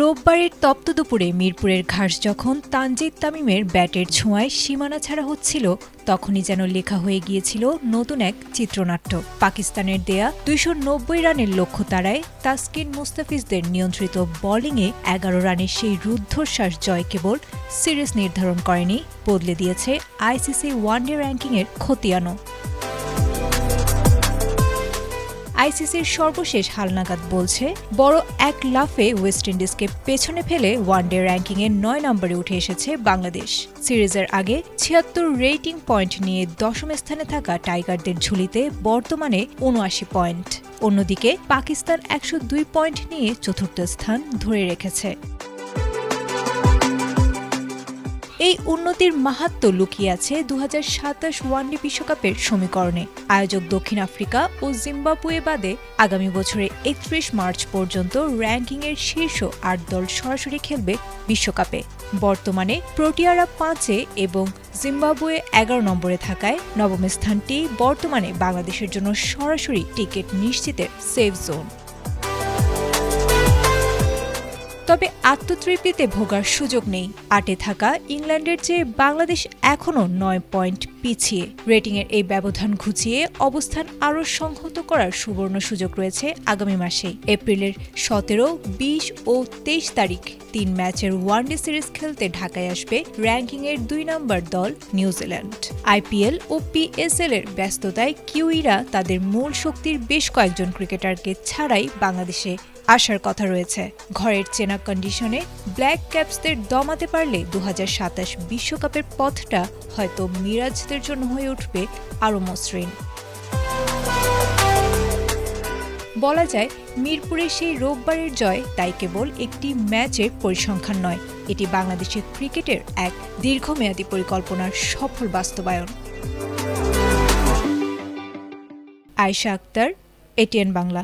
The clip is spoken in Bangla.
রোববারের তপ্ত দুপুরে মিরপুরের ঘাস যখন তানজিদ তামিমের ব্যাটের ছোঁয়ায় সীমানা ছাড়া হচ্ছিল, তখনই যেন লেখা হয়ে গিয়েছিল নতুন এক চিত্রনাট্য। পাকিস্তানের দেয়া ২৯০ রানের লক্ষ্য তাড়ায় তাসকিন মুস্তাফিজদের নিয়ন্ত্রিত বোলিংয়ে ১১ রানের সেই রুদ্ধশ্বাস জয় কেবল সিরিজ নির্ধারণ করেনি, বদলে দিয়েছে আইসিসি ওয়ানডে র্যাঙ্কিংয়ের খতিয়ানও। আইসিসির সর্বশেষ হালনাগাদ বলছে, বড় এক লাফে ওয়েস্ট ইন্ডিজকে পেছনে ফেলে ওয়ানডে র্যাঙ্কিংয়ে ৯ নম্বরে উঠে এসেছে বাংলাদেশ। সিরিজের আগে ৭৬ রেটিং পয়েন্ট নিয়ে দশম স্থানে থাকা টাইগারদের ঝুলিতে বর্তমানে ৭৯ পয়েন্ট। অন্যদিকে পাকিস্তান ১০২ পয়েন্ট নিয়ে চতুর্থ স্থান ধরে রেখেছে। এই উন্নতির মাহাত্ম্য লুকিয়ে আছে ২০২৭ ওয়ানডে বিশ্বকাপের সমীকরণে। আয়োজক দক্ষিণ আফ্রিকা ও জিম্বাবুয়ে বাদে আগামী বছরের ৩১ মার্চ পর্যন্ত র্যাঙ্কিংয়ের শীর্ষ ৮ দল সরাসরি খেলবে বিশ্বকাপে। বর্তমানে প্রোটিয়ারা ৫-এ এবং জিম্বাবুয়ে ১১ নম্বরে থাকায় নবম স্থানটি বর্তমানে বাংলাদেশের জন্য সরাসরি টিকিট নিশ্চিতের সেফ জোন। তবে আত্মতৃপ্তিতে ভোগার সুযোগ নেই। ৮-এ থাকা ইংল্যান্ডের চেয়ে বাংলাদেশ এখনও ৯ পয়েন্ট পিছিয়ে। রেটিংয়ের এই ব্যবধান ঘুচিয়ে অবস্থান আরও সংহত করার সুবর্ণ সুযোগ রয়েছে আগামী মাসেই। এপ্রিলের ১৭, ২০ ও ২৩ তারিখ ৩ ম্যাচের ওয়ানডে সিরিজ খেলতে ঢাকায় আসবে র্যাঙ্কিংয়ের ২ নম্বর দল নিউজিল্যান্ড। আইপিএল ও পিএসএল এর ব্যস্ততায় কিউইরা তাদের মূল শক্তির বেশ কয়েকজন ক্রিকেটারকে ছাড়াই বাংলাদেশে আসার কথা রয়েছে। ঘরের চেনা কন্ডিশনে ব্ল্যাক ক্যাপসদের দমাতে পারলে ২০২৭ বিশ্বকাপের পথটা হয়তো মিরাজদের জন্য হয়ে উঠবে আরও মসৃণ। বলা যায়, মিরপুরের সেই রোববারের জয় তাই কেবল একটি ম্যাচের পরিসংখ্যান নয়, এটি বাংলাদেশের ক্রিকেটের এক দীর্ঘমেয়াদী পরিকল্পনার সফল বাস্তবায়ন। আয়েশা আক্তার, এটিএন বাংলা।